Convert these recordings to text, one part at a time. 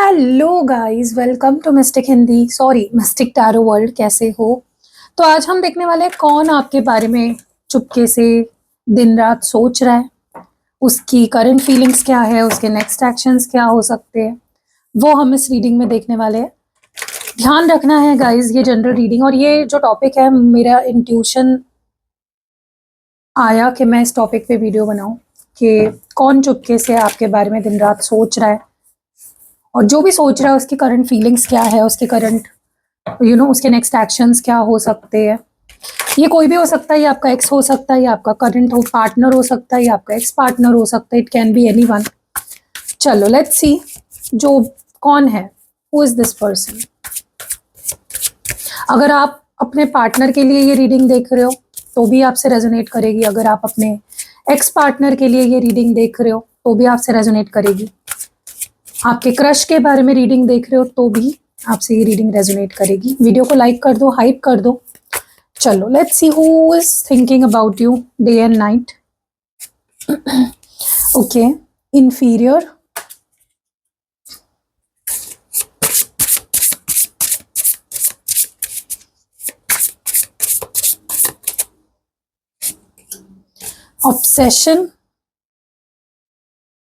Hello guys, welcome to mystic Hindi, sorry mystic tarot world. कैसे हो? तो आज हम देखने वाले हैं कौन आपके बारे में चुपके से दिन रात सोच रहा है, उसकी करंट फीलिंग्स क्या है, उसके नेक्स्ट एक्शंस क्या हो सकते हैं, वो हम इस रीडिंग में देखने वाले हैं। ध्यान रखना है गाइस, ये जनरल रीडिंग और ये जो टॉपिक है, मेरा इंट्यूशन आया कि मैं इस टॉपिक पे वीडियो बनाऊं कि कौन चुपके से आपके बारे में दिन रात सोच रहा है, और जो भी सोच रहा है उसकी करंट फीलिंग्स क्या है, उसके करंट उसके नेक्स्ट एक्शंस क्या हो सकते हैं। ये कोई भी हो सकता है, ये आपका एक्स हो सकता है, ये आपका करंट हो पार्टनर हो सकता है, ये आपका एक्स पार्टनर हो सकता है, इट कैन बी एनीवन। चलो लेट्स सी जो कौन है, हु इज दिस पर्सन। अगर आप अपने पार्टनर के लिए ये रीडिंग देख रहे हो तो भी आपसे रेजोनेट करेगी, अगर आप अपने एक्स पार्टनर के लिए ये रीडिंग देख रहे हो तो भी आपसे रेजोनेट करेगी, आपके क्रश के बारे में रीडिंग देख रहे हो तो भी आपसे ये रीडिंग रेजोनेट करेगी। वीडियो को लाइक कर दो, हाइप कर दो। चलो let's see who is thinking about you day and night. Okay, inferior, obsession,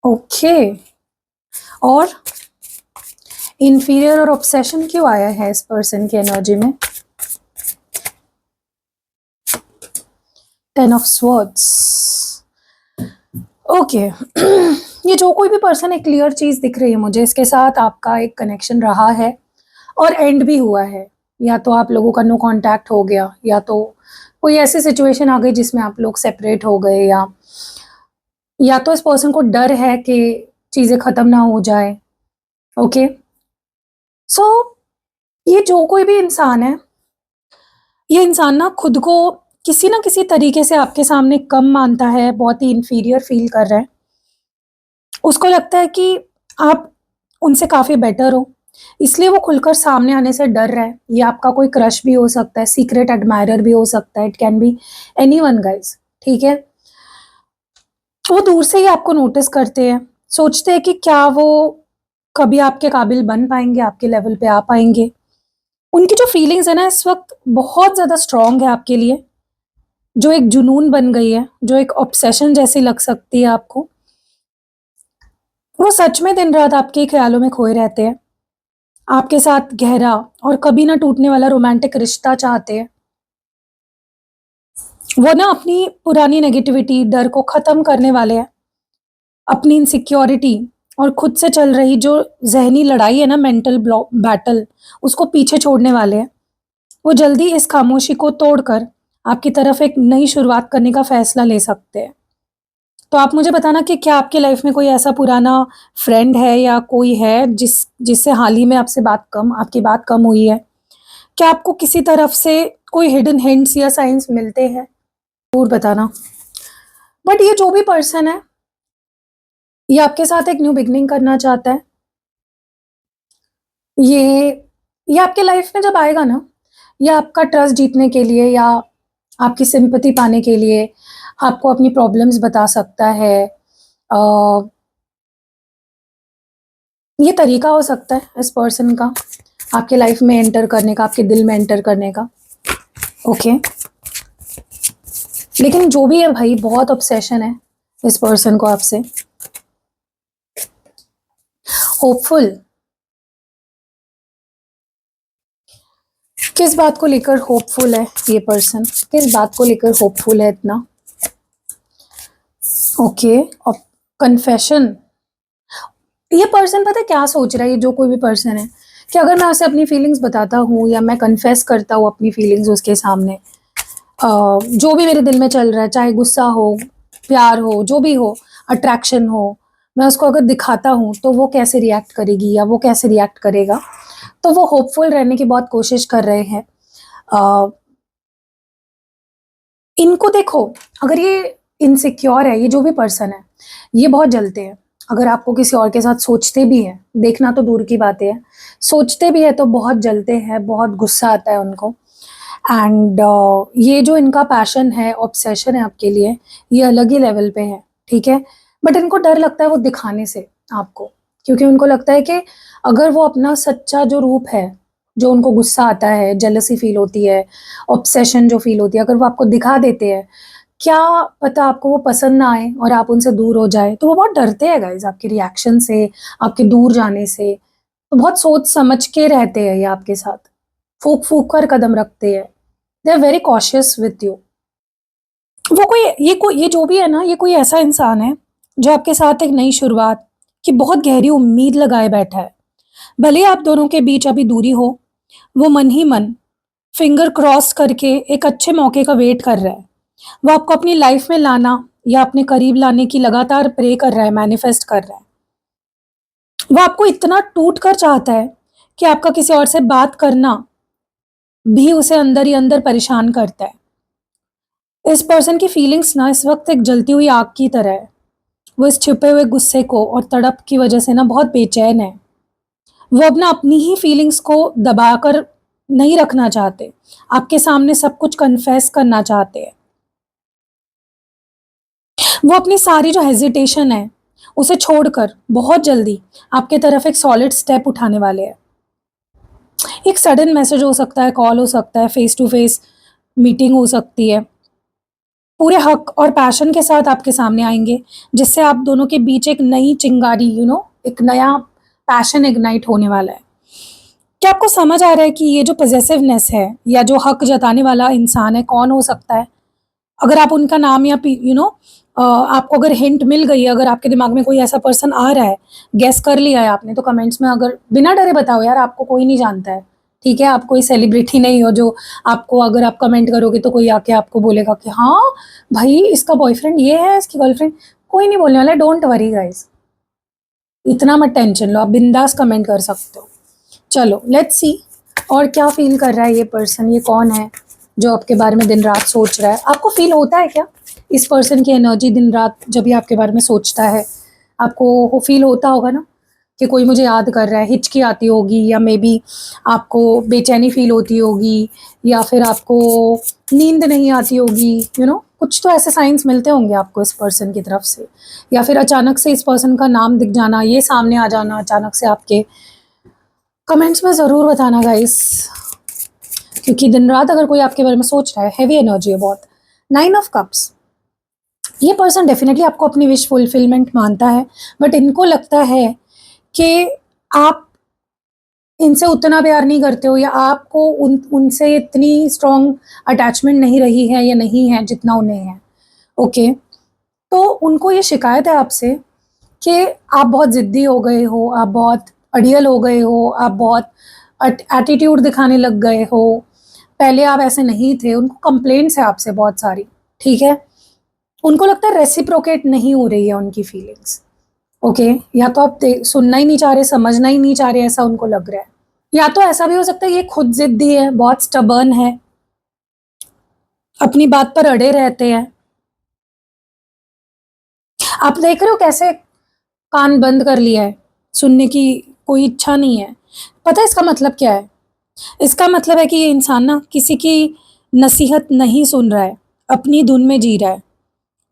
okay. और इंफीरियर और ऑब्सेशन क्यों आया है इस पर्सन की एनर्जी में? 10 ऑफ स्वॉर्ड्स, ओके। ये जो कोई भी पर्सन है, क्लियर चीज दिख रही है मुझे, इसके साथ आपका एक कनेक्शन रहा है और एंड भी हुआ है। या तो आप लोगों का नो कांटेक्ट हो गया, या तो कोई ऐसी सिचुएशन आ गई जिसमें आप लोग सेपरेट हो गए, या तो इस पर्सन को डर है कि चीजें खत्म ना हो जाए। ओके, सो ये जो कोई भी इंसान है, ये इंसान ना खुद को किसी ना किसी तरीके से आपके सामने कम मानता है, बहुत ही इंफीरियर फील कर रहा है। उसको लगता है कि आप उनसे काफ़ी बेटर हो, इसलिए वो खुलकर सामने आने से डर रहा है। ये आपका कोई क्रश भी हो सकता है, सीक्रेट एडमायरर भी हो सकता है, it can be anyone guys, ठीक है। वो दूर से ही आपको नोटिस करते हैं, सोचते हैं कि क्या वो कभी आपके काबिल बन पाएंगे, आपके लेवल पे आ पाएंगे। उनकी जो फीलिंग्स है ना इस वक्त बहुत ज़्यादा स्ट्रांग है आपके लिए, जो एक जुनून बन गई है, जो एक ऑब्सेशन जैसी लग सकती है आपको। वो सच में दिन रात आपके ख्यालों में खोए रहते हैं, आपके साथ गहरा और कभी ना टूटने वाला रोमांटिक रिश्ता चाहते हैं। वो ना अपनी पुरानी नेगेटिविटी, डर को खत्म करने वाले हैं, अपनी इनसिक्योरिटी और खुद से चल रही जो जहनी लड़ाई है ना, मेंटल बैटल, उसको पीछे छोड़ने वाले हैं। वो जल्दी इस खामोशी को तोड़कर आपकी तरफ एक नई शुरुआत करने का फैसला ले सकते हैं। तो आप मुझे बताना कि क्या आपकी लाइफ में कोई ऐसा पुराना फ्रेंड है या कोई है जिससे हाल ही में आपकी बात कम हुई है? क्या आपको किसी तरफ से कोई हिडन हिंट्स या साइंस मिलते हैं? जरूर बताना। बट ये जो भी पर्सन है, ये आपके साथ एक न्यू बिगनिंग करना चाहता है। ये ये आपके लाइफ में जब आएगा ना, ये आपका ट्रस्ट जीतने के लिए या आपकी सिंपैथी पाने के लिए आपको अपनी प्रॉब्लम्स बता सकता है। ये तरीका हो सकता है इस पर्सन का आपके लाइफ में एंटर करने का, आपके दिल में एंटर करने का। ओके, लेकिन जो भी है भाई, बहुत ऑब्सेशन है इस पर्सन को आपसे। होपफुल, किस बात को लेकर होपफुल है ये पर्सन? किस बात को लेकर होपफुल है इतना? Okay, confession. ये पर्सन पता है क्या सोच रहा है, ये जो कोई भी पर्सन है, कि अगर मैं उसे अपनी फीलिंग्स बताता हूँ या मैं कन्फेस करता हूँ अपनी फीलिंग्स उसके सामने, जो भी मेरे दिल में चल रहा है, चाहे गुस्सा हो, प्यार हो, जो भी हो, अट्रैक्शन हो, मैं उसको अगर दिखाता हूँ तो वो कैसे रिएक्ट करेगी या वो कैसे रिएक्ट करेगा। तो वो होपफुल रहने की बहुत कोशिश कर रहे हैं। इनको देखो, अगर ये इनसिक्योर है, ये जो भी पर्सन है, ये बहुत जलते हैं अगर आपको किसी और के साथ सोचते भी हैं, देखना तो दूर की बातें है, सोचते भी है तो बहुत जलते हैं, बहुत गुस्सा आता है उनको। एंड ये जो इनका पैशन है, ऑब्सेशन है आपके लिए, ये अलग ही लेवल पे है, ठीक है। बट इनको डर लगता है वो दिखाने से आपको, क्योंकि उनको लगता है कि अगर वो अपना सच्चा जो रूप है, जो उनको गुस्सा आता है, जेलसी फील होती है, ऑब्सेशन जो फील होती है, अगर वो आपको दिखा देते हैं, क्या पता आपको वो पसंद ना आए और आप उनसे दूर हो जाए। तो वो बहुत डरते हैं गाइज आपके रिएक्शन से, आपके दूर जाने से। तो बहुत सोच समझ के रहते हैं ये आपके साथ, फूक फूक कर कदम रखते हैं। They are very cautious with you. वो कोई ये जो भी है ना, ये कोई ऐसा इंसान है जो आपके साथ एक नई शुरुआत की बहुत गहरी उम्मीद लगाए बैठा है। भले ही आप दोनों के बीच अभी दूरी हो, वो मन ही मन फिंगर क्रॉस करके एक अच्छे मौके का वेट कर रहा है। वो आपको अपनी लाइफ में लाना या अपने करीब लाने की लगातार प्रे कर रहा है, मैनिफेस्ट कर रहा है। वो आपको इतना टूट कर चाहता है कि आपका किसी और से बात करना भी उसे अंदर ही अंदर परेशान करता है। इस पर्सन की फीलिंग्स ना इस वक्त एक जलती हुई आग की तरह है। वो इस छिपे हुए गुस्से को और तड़प की वजह से ना बहुत बेचैन है। वो अपना अपनी ही फीलिंग्स को दबाकर नहीं रखना चाहते, आपके सामने सब कुछ कन्फेस करना चाहते हैं। वो अपनी सारी जो हेजिटेशन है उसे छोड़कर बहुत जल्दी आपके तरफ एक सॉलिड स्टेप उठाने वाले हैं। एक सडन मैसेज हो सकता है, कॉल हो सकता है, फेस टू फेस मीटिंग हो सकती है। पूरे हक और पैशन के साथ आपके सामने आएंगे, जिससे आप दोनों के बीच एक नई चिंगारी, एक नया पैशन इग्नाइट होने वाला है। क्या आपको समझ आ रहा है कि ये जो पॉसेसिवनेस है या जो हक जताने वाला इंसान है, कौन हो सकता है? अगर आप उनका नाम या आपको अगर हिंट मिल गई है, अगर आपके दिमाग में कोई ऐसा पर्सन आ रहा है, गेस कर लिया है आपने, तो कमेंट्स में अगर बिना डरे बताओ यार, आपको कोई नहीं जानता है, ठीक है? आप कोई सेलिब्रिटी नहीं हो जो आपको अगर आप कमेंट करोगे तो कोई आके आपको बोलेगा कि हाँ भाई इसका बॉयफ्रेंड ये है, इसकी गर्लफ्रेंड। कोई नहीं बोलने वाला, डोंट वरी गाइस, इतना मत टेंशन लो, आप बिंदास कमेंट कर सकते हो। चलो लेट्स सी और क्या फील कर रहा है ये पर्सन, ये कौन है जो आपके बारे में दिन रात सोच रहा है? आपको फील होता है क्या इस पर्सन की एनर्जी दिन रात जब भी आपके बारे में सोचता है? आपको फील होता होगा ना कि कोई मुझे याद कर रहा है, हिचकी आती होगी, या मे बी आपको बेचैनी फील होती होगी, या फिर आपको नींद नहीं आती होगी, कुछ तो ऐसे साइंस मिलते होंगे आपको इस पर्सन की तरफ से। या फिर अचानक से इस पर्सन का नाम दिख जाना, ये सामने आ जाना अचानक से आपके। कमेंट्स में ज़रूर बताना गाइस, क्योंकि दिन रात अगर कोई आपके बारे में सोच रहा है, हैवी एनर्जी है बहुत। 9 ऑफ कप्स, ये पर्सन डेफिनेटली आपको अपनी विश फुलफिलमेंट मानता है, बट इनको लगता है कि आप इनसे उतना प्यार नहीं करते हो, या आपको उनसे इतनी स्ट्रॉन्ग अटैचमेंट नहीं रही है या नहीं है जितना उन्हें है। ओके, तो उनको ये शिकायत है आपसे कि आप बहुत ज़िद्दी हो गए हो, आप बहुत अड़ियल हो गए हो, आप बहुत एटीट्यूड दिखाने लग गए हो, पहले आप ऐसे नहीं थे। उनको कंप्लेंट्स है आपसे बहुत सारी, ठीक है? उनको लगता है रेसिप्रोकेट नहीं हो रही है उनकी फीलिंग्स। ओके, या तो आप सुनना ही नहीं चाह रहे, समझना ही नहीं चाह रहे, ऐसा उनको लग रहा है। या तो ऐसा भी हो सकता है ये खुद जिद्दी है, बहुत स्टबर्न है, अपनी बात पर अड़े रहते हैं। आप देख रहे हो कैसे कान बंद कर लिया है, सुनने की कोई इच्छा नहीं है। पता है इसका मतलब क्या है? इसका मतलब है कि ये इंसान ना किसी की नसीहत नहीं सुन रहा है, अपनी धुन में जी रहा है।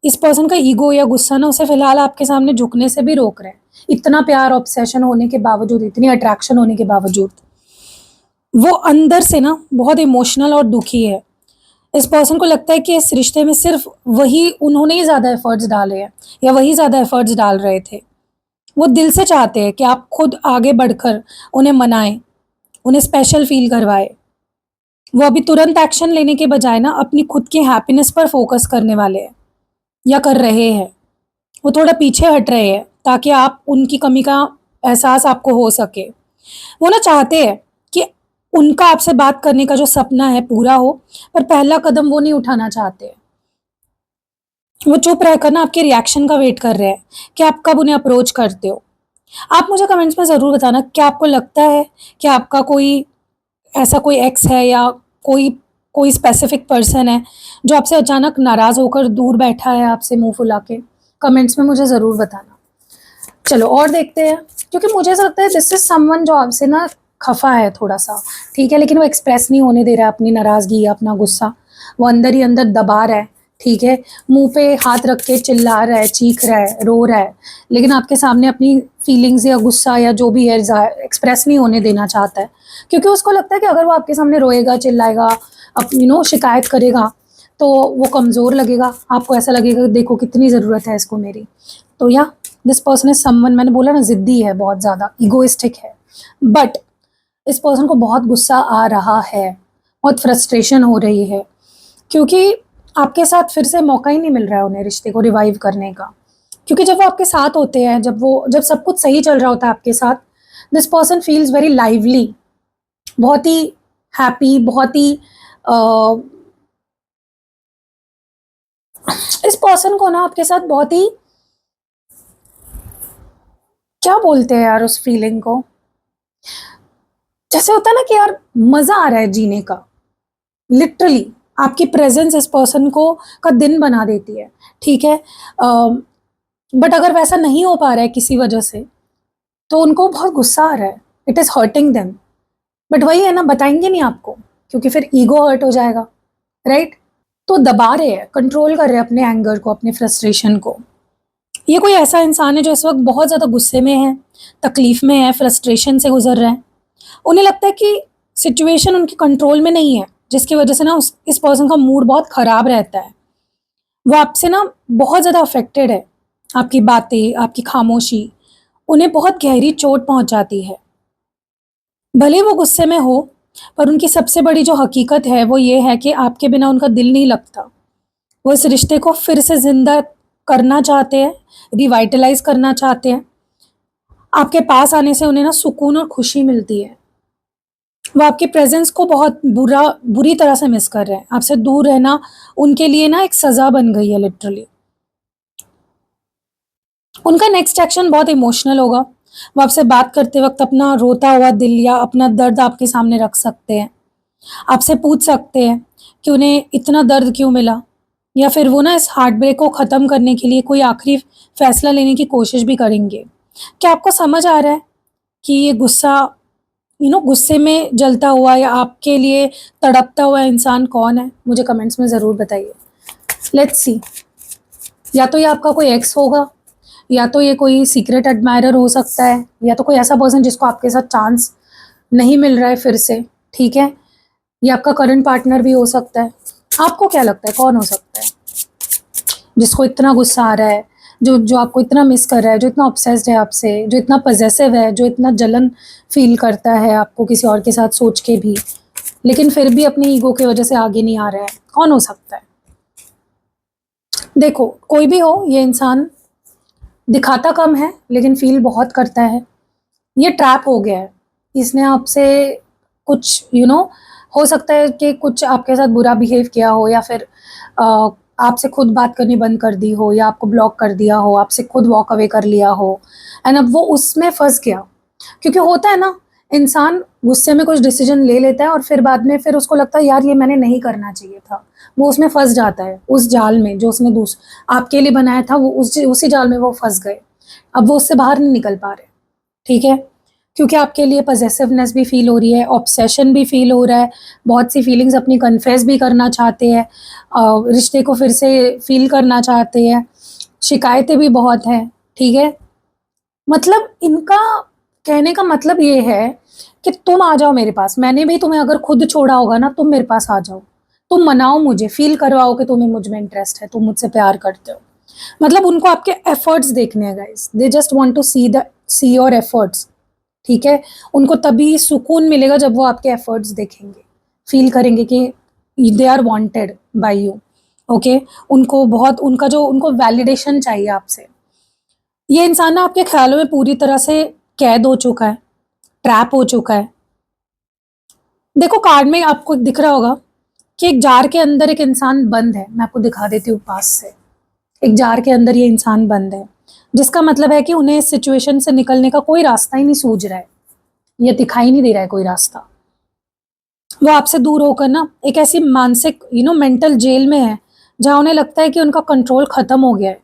इस पर्सन का ईगो या गुस्सा ना उसे फिलहाल आपके सामने झुकने से भी रोक रहा है। इतना प्यार, ऑब्सेशन होने के बावजूद, इतनी अट्रैक्शन होने के बावजूद वो अंदर से ना बहुत इमोशनल और दुखी है। इस पर्सन को लगता है कि इस रिश्ते में सिर्फ वही, उन्होंने ही ज़्यादा एफर्ट्स डाले हैं, या वही ज़्यादा एफर्ट्स डाल रहे थे। वो दिल से चाहते हैं कि आप खुद आगे बढ़कर उन्हें मनाएं, उन्हें स्पेशल फील करवाए। वो अभी तुरंत एक्शन लेने के बजाय ना अपनी खुद की हैप्पीनेस पर फोकस करने वाले हैं, या कर रहे हैं। वो थोड़ा पीछे हट रहे हैं ताकि आप उनकी कमी का एहसास आपको हो सके। वो ना चाहते हैं कि उनका आपसे बात करने का जो सपना है पूरा हो, पर पहला कदम वो नहीं उठाना चाहते। वो चुप रहकर ना आपके रिएक्शन का वेट कर रहे हैं कि आप कब उन्हें अप्रोच करते हो। आप मुझे कमेंट्स में ज़रूर बताना, क्या आपको लगता है कि आपका कोई ऐसा कोई एक्स है, या कोई कोई स्पेसिफिक पर्सन है जो आपसे अचानक नाराज़ होकर दूर बैठा है आपसे मुंह फुला के? कमेंट्स में मुझे ज़रूर बताना। चलो और देखते हैं, क्योंकि मुझे ऐसा लगता है दिस इज समवन जो आपसे ना खफा है थोड़ा सा, ठीक है, लेकिन वो एक्सप्रेस नहीं होने दे रहा है अपनी नाराज़गी या अपना गुस्सा, वो अंदर ही अंदर दबा रहा है, ठीक है, मुंह पे हाथ रख के चिल्ला रहा है, चीख रहा है, रो रहा है, लेकिन आपके सामने अपनी फीलिंग्स या गुस्सा या जो भी है एक्सप्रेस नहीं होने देना चाहता है, क्योंकि उसको लगता है कि अगर वो आपके सामने रोएगा, चिल्लाएगा, शिकायत करेगा, तो वो कमज़ोर लगेगा, आपको ऐसा लगेगा कि देखो कितनी ज़रूरत है इसको मेरी। तो या दिस पर्सन इज समवन, मैंने बोला ना, ज़िद्दी है, बहुत ज़्यादा ईगोइस्टिक है, बट इस पर्सन को बहुत गुस्सा आ रहा है, बहुत फ्रस्ट्रेशन हो रही है, क्योंकि आपके साथ फिर से मौका ही नहीं मिल रहा है उन्हें रिश्ते को रिवाइव करने का। क्योंकि जब वो आपके साथ होते हैं, जब सब कुछ सही चल रहा होता है आपके साथ, this person feels very lively, बहुत ही हैप्पी, बहुत ही इस पर्सन को ना आपके साथ बहुत ही, क्या बोलते हैं यार उस फीलिंग को, जैसे होता है ना कि यार मजा आ रहा है जीने का, लिटरली आपकी प्रेजेंस इस पर्सन को का दिन बना देती है, ठीक है। बट अगर वैसा नहीं हो पा रहा है किसी वजह से, तो उनको बहुत गुस्सा आ रहा है, it is hurting them, but वही है ना, बताएंगे नहीं आपको, क्योंकि फिर ईगो हर्ट हो जाएगा, राइट। तो दबा रहे हैं, कंट्रोल कर रहे हैं अपने एंगर को, अपने फ्रस्ट्रेशन को। ये कोई ऐसा इंसान है जो इस वक्त बहुत ज़्यादा गुस्से में है, तकलीफ में है, फ्रस्ट्रेशन से गुजर रहे हैं। उन्हें लगता है कि सिचुएशन उनके कंट्रोल में नहीं है, जिसकी वजह से ना इस पर्सन का मूड बहुत ख़राब रहता है। वो आपसे ना बहुत ज़्यादा अफेक्टेड है, आपकी बातें, आपकी खामोशी उन्हें बहुत गहरी चोट पहुंचाती है। भले वो गुस्से में हो, पर उनकी सबसे बड़ी जो हकीकत है वो ये है कि आपके बिना उनका दिल नहीं लगता। वो इस रिश्ते को फिर से ज़िंदा करना चाहते हैं, रिवाइटलाइज़ करना चाहते हैं। आपके पास आने से उन्हें ना सुकून और खुशी मिलती है। वो आपके प्रेज़ेंस को बहुत बुरी तरह से मिस कर रहे हैं। आपसे दूर रहना उनके लिए ना एक सज़ा बन गई है, लिटरली। उनका नेक्स्ट एक्शन बहुत इमोशनल होगा। वो आपसे बात करते वक़्त अपना रोता हुआ दिल या अपना दर्द आपके सामने रख सकते हैं। आपसे पूछ सकते हैं कि उन्हें इतना दर्द क्यों मिला, या फिर वो ना इस हार्ट ब्रेक को ख़त्म करने के लिए कोई आखिरी फ़ैसला लेने की कोशिश भी करेंगे। क्या आपको समझ आ रहा है कि ये गुस्सा, गुस्से में जलता हुआ या आपके लिए तड़पता हुआ इंसान कौन है? मुझे कमेंट्स में ज़रूर बताइए। लेट्स सी, या तो ये आपका कोई एक्स होगा, या तो ये कोई सीक्रेट एडमायरर हो सकता है, या तो कोई ऐसा पर्सन जिसको आपके साथ चांस नहीं मिल रहा है फिर से, ठीक है? ये आपका करंट पार्टनर भी हो सकता है। आपको क्या लगता है कौन हो सकता है जिसको इतना गुस्सा आ रहा है, जो जो आपको इतना मिस कर रहा है, जो इतना ऑब्सेस्ड है आपसे, जो इतना पजेसिव है, जो इतना जलन फील करता है आपको किसी और के साथ सोच के भी, लेकिन फिर भी अपनी ईगो की वजह से आगे नहीं आ रहा है? कौन हो सकता है? देखो, कोई भी हो, ये इंसान दिखाता कम है लेकिन फील बहुत करता है। ये ट्रैप हो गया है, इसने आपसे कुछ हो सकता है कि कुछ आपके साथ बुरा बिहेव किया हो, या फिर आपसे खुद बात करनी बंद कर दी हो, या आपको ब्लॉक कर दिया हो, आपसे खुद वॉक अवे कर लिया हो, एंड अब वो उसमें फंस गया। क्योंकि होता है ना, इंसान गुस्से में कुछ डिसीजन ले लेता है और फिर बाद में फिर उसको लगता है यार ये मैंने नहीं करना चाहिए था। वो उसमें फंस जाता है, उस जाल में जो उसने आपके लिए बनाया था, वो उसी जाल में वो फंस गए। अब वो उससे बाहर नहीं निकल पा रहे, ठीक है? क्योंकि आपके लिए पजेसिवनेस भी फील हो रही है, ऑब्सेशन भी फील हो रहा है, बहुत सी फीलिंग्स अपनी कन्फेस भी करना चाहते हैं, रिश्ते को फिर से फील करना चाहते हैं, शिकायतें भी बहुत हैं, ठीक है? मतलब इनका कहने का मतलब ये है कि तुम आ जाओ मेरे पास, मैंने भी तुम्हें अगर खुद छोड़ा होगा ना, तुम मेरे पास आ जाओ, तुम मनाओ मुझे, फील करवाओ कि तुम्हें मुझ में इंटरेस्ट है, तुम मुझसे प्यार करते हो। मतलब उनको आपके एफर्ट्स देखने हैं guys, they just want to see your efforts, ठीक है? उनको तभी सुकून मिलेगा जब वो आपके एफर्ट्स देखेंगे, फील करेंगे कि they are wanted by you, okay? उनको वैलिडेशन चाहिए आपसे। ये इंसान ना आपके ख्यालों में पूरी तरह से कैद हो चुका है, ट्रैप हो चुका है। देखो, कार्ड में आपको दिख रहा होगा कि एक जार के अंदर एक इंसान बंद है। मैं आपको दिखा देती हूँ पास से। एक जार के अंदर ये इंसान बंद है, जिसका मतलब है कि उन्हें इस सिचुएशन से निकलने का कोई रास्ता ही नहीं सूझ रहा है, ये दिखाई नहीं दे रहा है कोई रास्ता। वो आपसे दूर होकर ना एक ऐसी मानसिक मेंटल जेल में है, जहां उन्हें लगता है कि उनका कंट्रोल खत्म हो गया है।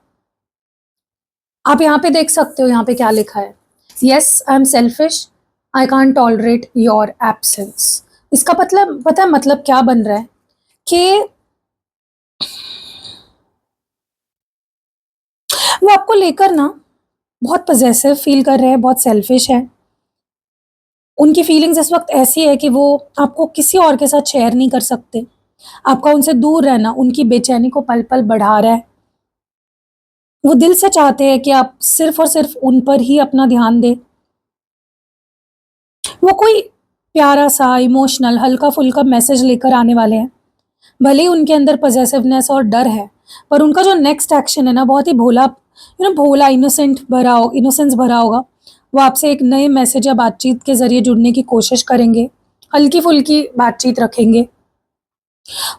आप यहाँ पे देख सकते हो, यहाँ पे क्या लिखा है, yes I am selfish, I can't tolerate your absence. इसका मतलब पता है मतलब क्या बन रहा है कि वो आपको लेकर ना बहुत पॉसेसिव फील कर रहे हैं, बहुत सेल्फिश है। उनकी फीलिंग्स इस वक़्त ऐसी है कि वो आपको किसी और के साथ शेयर नहीं कर सकते। आपका उनसे दूर रहना उनकी बेचैनी को पल-पल बढ़ा रहा है। वो दिल से चाहते हैं कि आप सिर्फ़ और सिर्फ़ उन पर ही अपना ध्यान दें। वो कोई प्यारा-सा इमोशनल हल्का-फुल्का मैसेज लेकर आने वाले हैं। भले ही उनके अंदर पॉसेसिवनेस और डर है, पर उनका जो नेक्स्ट एक्शन है ना बहुत ही भोला भोला इनोसेंस भरा होगा। वो आपसे एक नए मैसेज या बातचीत के ज़रिए जुड़ने की कोशिश करेंगे, हल्की-फुल्की बातचीत रखेंगे।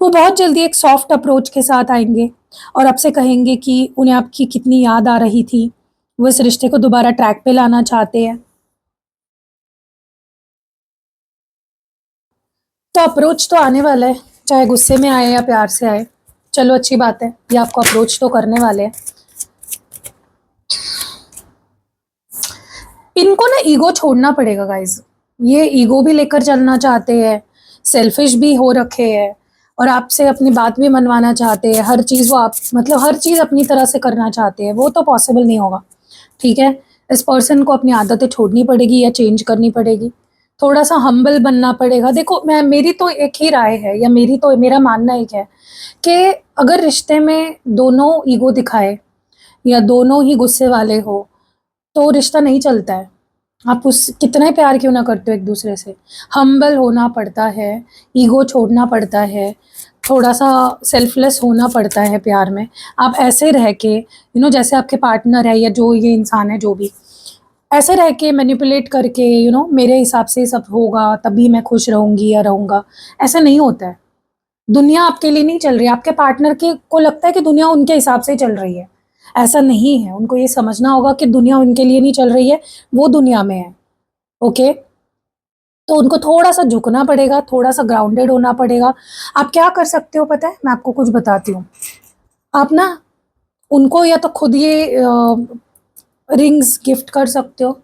वो बहुत जल्दी एक सॉफ्ट अप्रोच के साथ आएँगे और आपसे कहेंगे कि उन्हें आपकी कितनी याद आ रही थी। वो इस रिश्ते को दोबारा ट्रैक पे लाना चाहते हैं। तो अप्रोच तो आने वाला है, चाहे गुस्से में आए या प्यार से आए। चलो अच्छी बात है, ये आपको अप्रोच तो करने वाले हैं। इनको ना ईगो छोड़ना पड़ेगा गाइज़। ये ईगो भी लेकर चलना चाहते हैं, सेल्फिश भी हो रखे हैं और आपसे अपनी बात भी मनवाना चाहते हैं। हर चीज़ वो आप मतलब हर चीज़ अपनी तरह से करना चाहते हैं, वो तो पॉसिबल नहीं होगा, ठीक है? इस पर्सन को अपनी आदतें छोड़नी पड़ेगी या चेंज करनी पड़ेगी। थोड़ा-सा हम्बल बनना पड़ेगा। देखो मैं मेरी तो एक ही राय है या मेरा मानना एक है कि अगर रिश्ते में दोनों ईगो दिखाए या दोनों ही गुस्से वाले हो, तो रिश्ता नहीं चलता है। आप उस कितना ही प्यार क्यों ना करते हो एक-दूसरे से, हम्बल होना पड़ता है, ईगो छोड़ना पड़ता है, थोड़ा-सा सेल्फलेस होना पड़ता है प्यार में। आप ऐसे रह के जैसे आपके पार्टनर है या जो ये इंसान है जो भी, ऐसे रह के मैनिपुलेट करके मेरे हिसाब से सब होगा तभी मैं खुश रहूँगी या रहूँगा, ऐसा नहीं होता है। दुनिया आपके लिए नहीं चल रही है, आपके पार्टनर के को लगता है कि दुनिया उनके हिसाब से चल रही है। ऐसा नहीं है, उनको ये समझना होगा कि दुनिया उनके लिए नहीं चल रही है, वो दुनिया में है, ओके? तो उनको थोड़ा-सा झुकना पड़ेगा, थोड़ा-सा ग्राउंडेड होना पड़ेगा। आप क्या कर सकते हो पता है? मैं आपको कुछ बताती हूँ। आप ना उनको या तो खुद ये रिंग्स गिफ्ट कर सकते हो,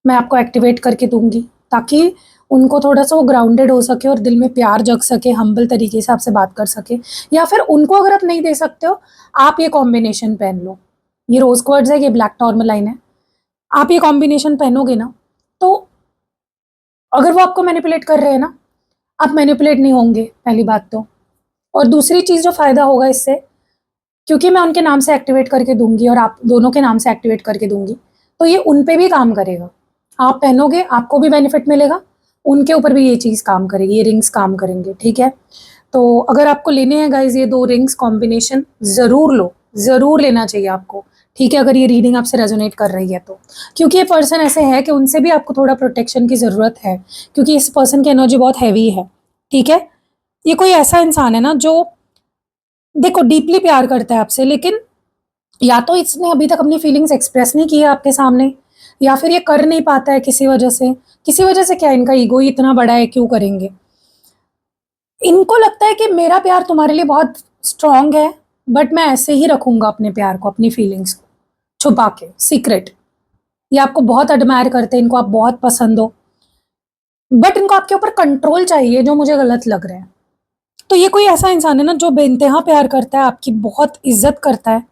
मैं आपको एक्टिवेट करके दूँगी, ताकि उनको थोड़ा-सा वो ग्राउंडेड हो सके और दिल में प्यार जग सके, हम्बल तरीके से आपसे बात कर सके। या फिर उनको अगर आप नहीं दे सकते हो, आप ये कॉम्बिनेशन पहन लो। ये रोज़ क्वार्ट्ज़ है, ये ब्लैक टूरमलाइन है। आप ये कॉम्बिनेशन पहनोगे ना, तो अगर वो आपको मैनिपुलेट कर रहे हैं ना, आप मैनिपुलेट नहीं होंगे, पहली बात तो। और दूसरी चीज़ जो फ़ायदा होगा इससे, क्योंकि मैं उनके नाम से एक्टिवेट करके दूँगी और आप दोनों के नाम से एक्टिवेट करके दूँगी, तो ये उन पे भी काम करेगा। आप पहनोगे, आपको भी बेनिफिट मिलेगा, उनके ऊपर भी ये चीज़ काम करेगी, ये रिंग्स काम करेंगे, ठीक है? तो अगर आपको लेने हैं गाइज़ ये 2 रिंग्स कॉम्बिनेशन ज़रूर लो, ज़रूर लेना चाहिए आपको, ठीक है? अगर ये रीडिंग आपसे रेज़ोनेट कर रही है तो। क्योंकि ये पर्सन ऐसे है कि उनसे भी आपको थोड़ा प्रोटेक्शन की ज़रूरत है, क्योंकि इस पर्सन की एनर्जी बहुत हेवी है, ठीक है? ये कोई ऐसा इंसान है ना जो देखो डीपली प्यार करता है आपसे, लेकिन या तो इसने अभी तक अपनी फीलिंग्स एक्सप्रेस नहीं की है आपके सामने, या फिर ये कर नहीं पाता है किसी वजह से। किसी वजह से क्या, इनका ईगो ही इतना बड़ा है, क्यों करेंगे? इनको लगता है कि मेरा प्यार तुम्हारे लिए बहुत स्ट्रॉन्ग है, बट मैं ऐसे ही रखूँगा अपने प्यार को, अपनी फीलिंग्स को, छुपा के, सीक्रेट। ये आपको बहुत एडमायर करते हैं, इनको आप बहुत पसंद हो, बट इनको आपके ऊपर कंट्रोल चाहिए, जो मुझे गलत लग रहा है। तो ये कोई ऐसा इंसान है ना जो बेइंतहा प्यार करता है, आपकी बहुत इज़्ज़त करता है,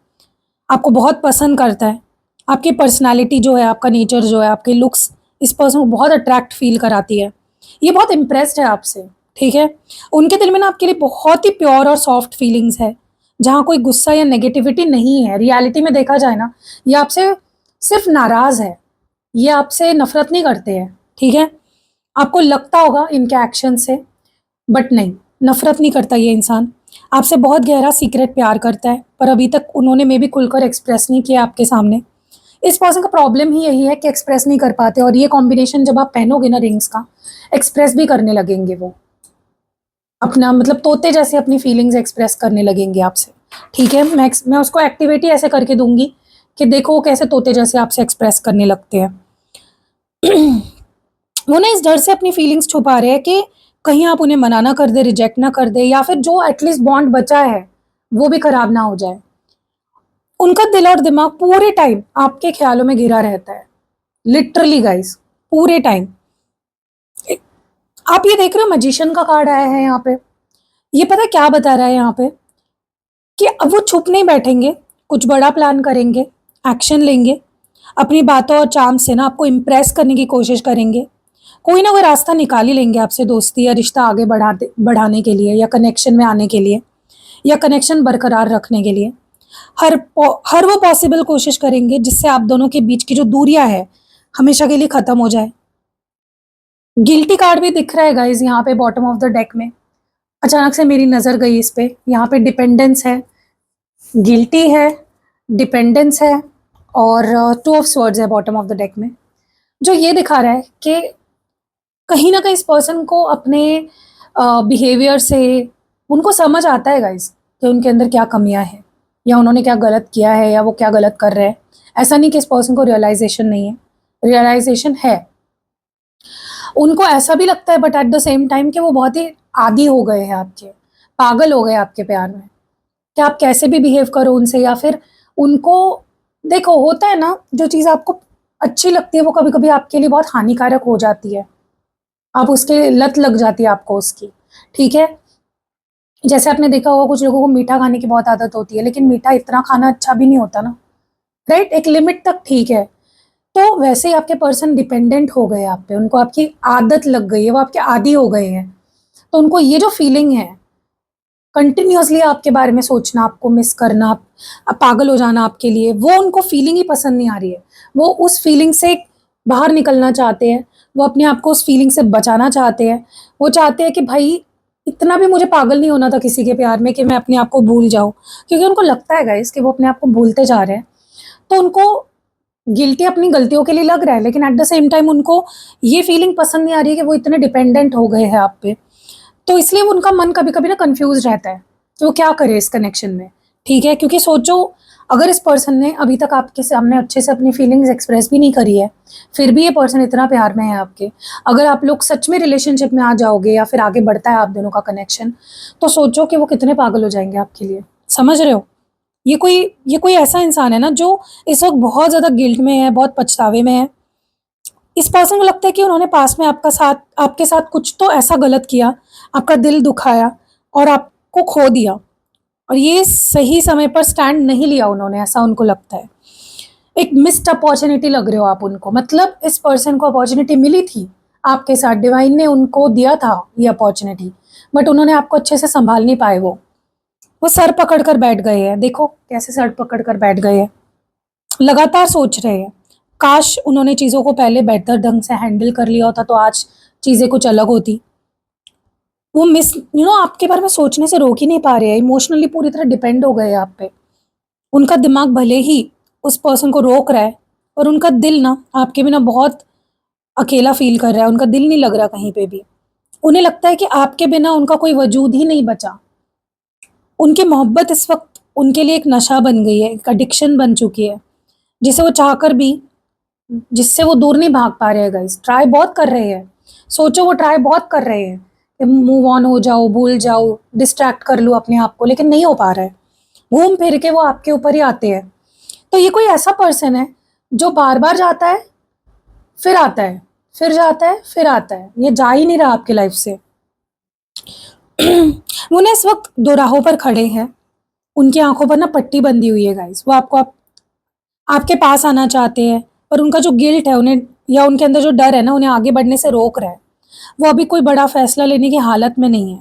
आपको बहुत पसंद करता है। आपकी पर्सनैलिटी जो है, आपका नेचर जो है, आपके लुक्स इस पर्सन को बहुत अट्रैक्ट फ़ील कराती है। ये बहुत इम्प्रेस्ड है आपसे, ठीक है? उनके दिल में ना आपके लिए बहुत ही प्योर और सॉफ्ट फीलिंग्स है, जहाँ कोई गुस्सा या नेगेटिविटी नहीं है। रियलिटी में देखा जाए ना, ये आपसे सिर्फ़ नाराज़ है, ये आपसे नफ़रत नहीं करते हैं, ठीक है? आपको लगता होगा इनके एक्शन से, बट नहीं, नफ़रत नहीं करता ये इंसान। आपसे बहुत गहरा सीक्रेट प्यार करता है, पर अभी तक उन्होंने मेबी खुलकर एक्सप्रेस नहीं किया आपके सामने। इस पर्सन का प्रॉब्लम ही यही है कि एक्सप्रेस नहीं कर पाते, और ये कॉम्बिनेशन जब आप पहनोगे ना रिंग्स का, एक्सप्रेस भी करने लगेंगे वो। अपना मतलब तोते जैसे अपनी फीलिंग्स एक्सप्रेस करने लगेंगे आपसे, ठीक है? मैं उसको एक्टिविटी ऐसे करके दूँगी कि देखो वो कैसे तोते जैसे आपसे एक्सप्रेस करने लगते हैं। वो ना इस डर से अपनी फीलिंग्स छुपा रहे हैं कि कहीं आप उन्हें मना ना कर दें, रिजेक्ट ना कर दें, या फिर जो एटलीस्ट बॉन्ड बचा है, वो भी खराब ना हो जाए। उनका दिल और दिमाग पूरे टाइम आपके ख़्यालों में घिरा रहता है। लिटरली गाइज़, पूरे टाइम। ए आप ये देख रहे हो मैजिशियन का कार्ड आया है यहाँ पे। ये पता है क्या बता रहा है यहाँ पे? कि अब वो चुप नहीं बैठेंगे, कुछ बड़ा प्लान करेंगे, एक्शन लेंगे, अपनी बातों और चार्म से ना आपको इम्प्रेस करने की कोशिश करेंगे। कोई ना कोई रास्ता निकाल ही लेंगे आपसे दोस्ती या रिश्ता आगे बढ़ाने के लिए, या कनेक्शन में आने के लिए, या कनेक्शन बरकरार रखने के लिए। हर वो पॉसिबल कोशिश करेंगे जिससे आप दोनों के बीच की जो दूरियां है हमेशा के लिए खत्म हो जाए। गिल्टी कार्ड भी दिख रहा है गाइज यहाँ पे बॉटम ऑफ द डेक में। अचानक से मेरी नज़र गई इस पे। यहाँ पे डिपेंडेंस है, गिल्टी है, डिपेंडेंस है, और टू ऑफ स्वर्ड्स है बॉटम ऑफ द डेक में, जो ये दिखा रहा है कि कहीं ना कहीं इस पर्सन को अपने बिहेवियर से उनको समझ आता है गाइज कि उनके अंदर क्या कमियां हैं, या उन्होंने क्या गलत किया है, या वो क्या गलत कर रहे हैं। ऐसा नहीं कि इस पर्सन को रियलाइजेशन नहीं है, रियलाइजेशन है। उनको ऐसा भी लगता है but at the same time कि वो बहुत ही आदी हो गए हैं आपके, पागल हो गए आपके प्यार में, कि आप कैसे भी बिहेव करो उनसे, या फिर उनको देखो, होता है ना, जो चीज़ आपको अच्छी लगती है वो कभी कभी आपके लिए बहुत हानिकारक हो जाती है, आप उसके लत लग जाती है आपको उसकी। ठीक है, जैसे आपने देखा होगा कुछ लोगों को मीठा खाने की बहुत आदत होती है, लेकिन मीठा इतना खाना अच्छा भी नहीं होता ना, राइट, एक लिमिट तक ठीक है। तो वैसे ही आपके पर्सन डिपेंडेंट हो गए आप पे, उनको आपकी आदत लग गई है, वो आपके आदी हो गए हैं। तो उनको ये जो फीलिंग है कंटिन्यूअसली आपके बारे में सोचना, आपको मिस करना, आप पागल हो जाना आपके लिए, वो उनको फीलिंग ही पसंद नहीं आ रही है। वो उस फीलिंग से बाहर निकलना चाहते हैं, वो अपने आप को उस फीलिंग से बचाना चाहते हैं। वो चाहते हैं कि भाई इतना भी मुझे पागल नहीं होना था किसी के प्यार में कि मैं अपने आप को भूल जाऊं, क्योंकि उनको लगता है गाइस कि वो अपने आप को भूलते जा रहे हैं। तो उनको गिल्टी अपनी गलतियों के लिए लग रहा है, लेकिन एट द सेम टाइम उनको ये फीलिंग पसंद नहीं आ रही है कि वो इतने डिपेंडेंट हो गए हैं आप पे। तो इसलिए उनका मन कभी कभी ना कंफ्यूज रहता है कि वो क्या करे इस कनेक्शन में। ठीक है, क्योंकि सोचो, अगर इस पर्सन ने अभी तक आपके सामने अच्छे से अपनी फीलिंग्स एक्सप्रेस भी नहीं करी है, फिर भी ये पर्सन इतना प्यार में है आपके, अगर आप लोग सच में रिलेशनशिप में आ जाओगे या फिर आगे बढ़ता है आप दोनों का कनेक्शन, तो सोचो कि वो कितने पागल हो जाएंगे आपके लिए। समझ रहे हो? ये कोई ऐसा इंसान है ना जो इस वक्त बहुत ज़्यादा गिल्ट में है, बहुत पछतावे में है। इस पर्सन को लगता है कि उन्होंने पास में आपके साथ कुछ तो ऐसा गलत किया, आपका दिल दुखाया और आपको खो दिया, और ये सही समय पर स्टैंड नहीं लिया उन्होंने, ऐसा उनको लगता है। एक मिस्ड अपॉर्चुनिटी लग रहे हो आप उनको, मतलब इस पर्सन को अपॉर्चुनिटी मिली थी आपके साथ, डिवाइन ने उनको दिया था ये अपॉर्चुनिटी, बट उन्होंने आपको अच्छे से संभाल नहीं पाए। वो सर पकड़ कर बैठ गए हैं। देखो कैसे सर पकड़ कर बैठ गए हैं, लगातार सोच रहे हैं। काश उन्होंने चीज़ों को पहले बेहतर ढंग से हैंडल कर लिया होता तो आज चीज़ें कुछ अलग होती। वो आपके बारे में सोचने से रोक ही नहीं पा रहे हैं, इमोशनली पूरी तरह डिपेंड हो गए हैं आप पे। उनका दिमाग भले ही उस पर्सन को रोक रहा है, और उनका दिल ना आपके बिना बहुत अकेला फील कर रहा है, उनका दिल नहीं लग रहा कहीं पे भी। उन्हें लगता है कि आपके बिना उनका कोई वजूद ही नहीं बचा। उनकी मोहब्बत इस वक्त उनके लिए एक नशा बन गई है, एक एडिक्शन बन चुकी है, जिसे वो चाहकर भी, जिससे वो दूर नहीं भाग पा रहे हैं गाइस। ट्राई बहुत कर रहे हैं, सोचो वो ट्राई बहुत कर रहे हैं कि मूव ऑन हो जाओ, भूल जाओ, डिस्ट्रैक्ट कर लो अपने आप को, लेकिन नहीं हो पा रहा है। घूम फिर के वो आपके ऊपर ही आते हैं। तो ये कोई ऐसा पर्सन है जो बार बार जाता है, फिर आता है, फिर जाता है, फिर आता है, ये जा ही नहीं रहा आपकी लाइफ से। वो ना इस वक्त दो राहों पर खड़े हैं, उनकी आंखों पर ना पट्टी बंधी हुई है गाइस। वो आपके पास आना चाहते हैं, पर उनका जो गिल्ट है उन्हें, या उनके अंदर जो डर है ना, उन्हें आगे बढ़ने से रोक रहा है। वो अभी कोई बड़ा फैसला लेने की हालत में नहीं है।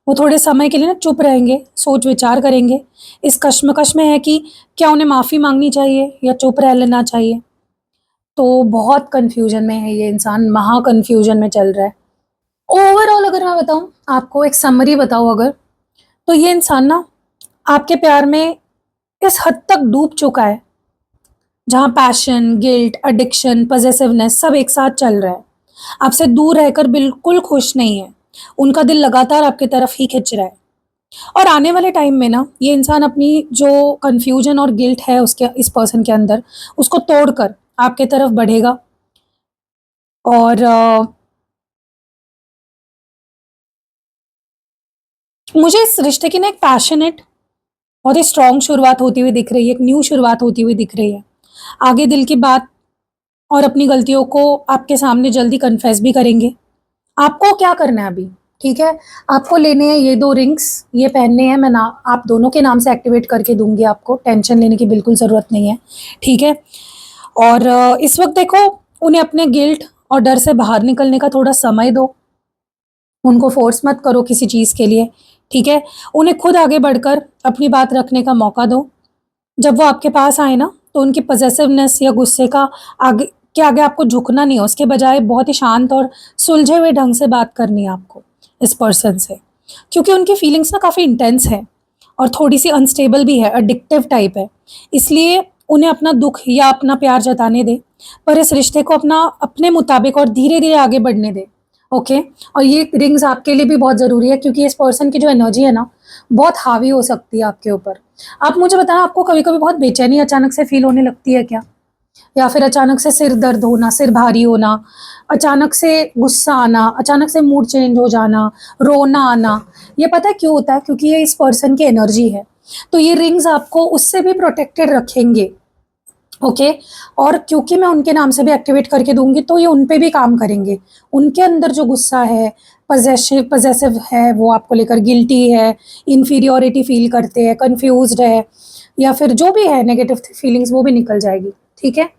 वो थोड़े समय के लिए ना चुप रहेंगे, सोच विचार करेंगे, इस कश्मकश में है कि क्या उन्हें माफ़ी मांगनी चाहिए या चुप रह लेना चाहिए। तो बहुत कन्फ्यूजन में है ये इंसान, महा कन्फ्यूजन में चल रहा है। ओवरऑल अगर मैं बताऊं आपको, एक समरी बताऊं अगर, तो ये इंसान ना आपके प्यार में इस हद तक डूब चुका है जहाँ पैशन, गिल्ट, एडिक्शन, पॉसेसिवनेस सब एक साथ चल रहा है। आपसे दूर रहकर बिल्कुल खुश नहीं है, उनका दिल लगातार आपकी तरफ ही खिंच रहा है। और आने वाले टाइम में ना ये इंसान अपनी जो कन्फ्यूजन और गिल्ट है उसके, इस पर्सन के अंदर, उसको तोड़कर आपके तरफ बढ़ेगा। और मुझे इस रिश्ते की ना एक पैशनेट, बहुत ही स्ट्रॉन्ग शुरुआत होती हुई दिख रही है, एक न्यू शुरुआत होती हुई दिख रही है। आगे दिल की बात और अपनी गलतियों को आपके सामने जल्दी कन्फेस भी करेंगे। आपको क्या करना है अभी? ठीक है। आपको लेने हैं ये 2 रिंग्स, ये पहनने हैं, मैं ना आप दोनों के नाम से एक्टिवेट करके दूंगी, आपको टेंशन लेने की बिल्कुल ज़रूरत नहीं है, ठीक है। और इस वक्त देखो, उन्हें अपने गिल्ट और डर से बाहर निकलने का थोड़ा समय दो, उनको फोर्स मत करो किसी चीज़ के लिए, ठीक है। उन्हें खुद आगे बढ़कर अपनी बात रखने का मौका दो। जब वो आपके पास आए ना, तो उनकी पॉसेसिवनेस या गुस्से का आगे आपको झुकना नहीं है, उसके बजाय बहुत ही शांत और सुलझे हुए ढंग से बात करनी है आपको इस पर्सन से, क्योंकि उनकी फीलिंग्स ना काफ़ी इंटेंस है और थोड़ी सी अनस्टेबल भी है, एडिक्टिव टाइप है। इसलिए उन्हें अपना दुख या अपना प्यार जताने दे, पर इस रिश्ते को अपने मुताबिक और धीरे धीरे आगे बढ़ने दे, ओके। और ये रिंग्स आपके लिए भी बहुत ज़रूरी है, क्योंकि इस पर्सन की जो एनर्जी है ना, बहुत हावी हो सकती है आपके ऊपर। आप मुझे बताना, आपको कभी कभी बहुत बेचैनी अचानक से फील होने लगती है क्या? या फिर अचानक से सिर दर्द होना, सिर भारी होना, अचानक से गुस्सा आना, अचानक से मूड चेंज हो जाना, रोना आना, ये पता है क्यों होता है? क्योंकि ये इस पर्सन की एनर्जी है। तो ये रिंग्स आपको उससे भी प्रोटेक्टेड रखेंगे, ओके। और क्योंकि मैं उनके नाम से भी एक्टिवेट करके दूंगी, तो ये उन पे भी काम करेंगे। उनके अंदर जो गुस्सा है, पजेसिव है, वो आपको लेकर गिल्टी है, इन्फीरियोरिटी फील करते हैं, कंफ्यूज्ड है, या फिर जो भी है नेगेटिव फीलिंग्स, वो भी निकल जाएगी, ठीक है।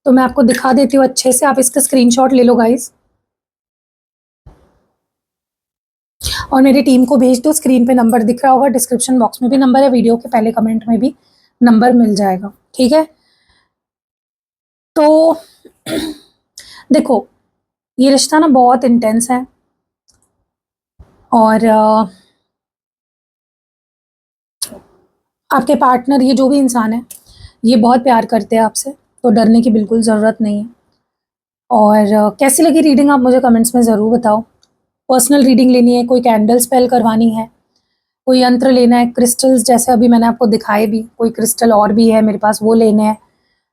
तो मैं आपको दिखा देती हूँ अच्छे से, आप इसका स्क्रीनशॉट ले लो गाइस, और मेरी टीम को भेज दो। स्क्रीन पे नंबर दिख रहा होगा, डिस्क्रिप्शन बॉक्स में भी नंबर है, वीडियो के पहले कमेंट में भी नंबर मिल जाएगा, ठीक है। तो देखो, ये रिश्ता ना बहुत इंटेंस है, और आपके पार्टनर, ये जो भी इंसान है, ये बहुत प्यार करते हैं आपसे, तो डरने की बिल्कुल ज़रूरत नहीं है। और कैसी लगी रीडिंग, आप मुझे कमेंट्स में ज़रूर बताओ। पर्सनल रीडिंग लेनी है, कोई कैंडल स्पेल करवानी है, कोई यंत्र लेना है, क्रिस्टल्स जैसे अभी मैंने आपको दिखाए भी, कोई क्रिस्टल और भी है मेरे पास, वो लेने हैं,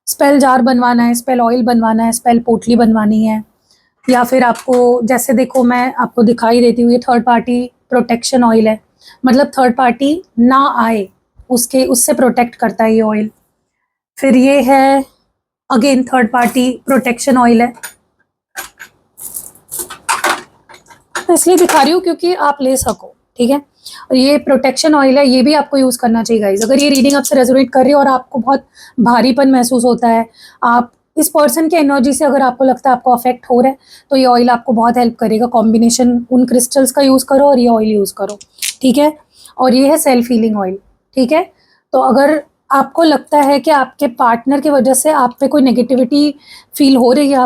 स्पेल जार बनवाना है, स्पेल ऑयल बनवाना है, स्पेल पोटली बनवानी है, या फिर आपको जैसे देखो मैं आपको दिखाई देती हूँ, ये थर्ड पार्टी प्रोटेक्शन ऑयल है, मतलब थर्ड पार्टी ना आए उससे प्रोटेक्ट करता है ये ऑयल। फिर ये है again third party protection oil है, इसलिए दिखा रही हूँ क्योंकि आप ले सको, ठीक है। और ये प्रोटेक्शन ऑयल है, ये भी आपको यूज़ करना चाहिए गाइज। अगर ये रीडिंग आपसे रेजोनेट कर रही है और आपको बहुत भारीपन महसूस होता है, आप इस पर्सन की एनर्जी से अगर आपको लगता है आपको अफेक्ट हो रहा है, तो ये ऑयल आपको बहुत हेल्प करेगा। कॉम्बिनेशन उन क्रिस्टल्स का यूज़ करो और ये ऑयल यूज़ करो, ठीक है। और ये है सेल्फ हीलिंग ऑयल, ठीक है। तो अगर आपको लगता है कि आपके पार्टनर की वजह से आप पे कोई नेगेटिविटी फील हो रही है,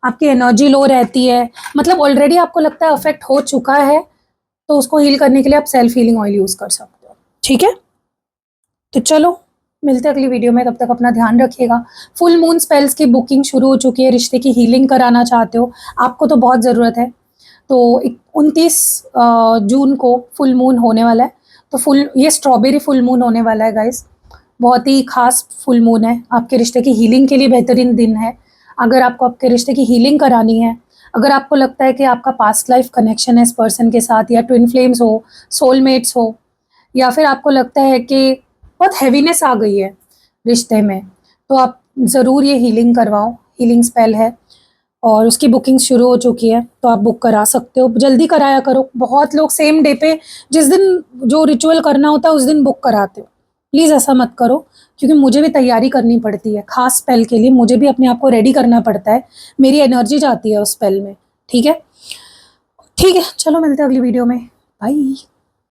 आपकी एनर्जी लो रहती है, मतलब ऑलरेडी आपको लगता है अफेक्ट हो चुका है, तो उसको हील करने के लिए आप सेल्फ हीलिंग ऑयल यूज़ कर सकते हो, ठीक है। तो चलो मिलते हैं अगली वीडियो में, तब तक अपना ध्यान रखिएगा। फुल मून स्पेल्स की बुकिंग शुरू हो चुकी है, रिश्ते की हीलिंग कराना चाहते हो, आपको तो बहुत ज़रूरत है। तो 29 जून को फुल मून होने वाला है, तो ये स्ट्रॉबेरी फुल मून होने वाला है गाइस, बहुत ही खास फुल मून है, आपके रिश्ते की हीलिंग के लिए बेहतरीन दिन है। अगर आपको आपके रिश्ते की हीलिंग करानी है, अगर आपको लगता है कि आपका पास्ट लाइफ कनेक्शन है इस पर्सन के साथ, या ट्विन फ्लेम्स हो, सोलमेट्स हो, या फिर आपको लगता है कि बहुत हैवीनेस आ गई है रिश्ते में, तो आप ज़रूर ये हीलिंग करवाओ। हीलिंग स्पेल है और उसकी बुकिंग शुरू हो चुकी है, तो आप बुक करा सकते हो, जल्दी कराया करो। बहुत लोग सेम डे पे, जिस दिन जो रिचुअल करना होता है उस दिन बुक कराते हो, प्लीज़ ऐसा मत करो, क्योंकि मुझे भी तैयारी करनी पड़ती है खास स्पेल के लिए, मुझे भी अपने आप को रेडी करना पड़ता है, मेरी एनर्जी जाती है उस स्पेल में, ठीक है। ठीक है, चलो मिलते हैं अगली वीडियो में, बाय।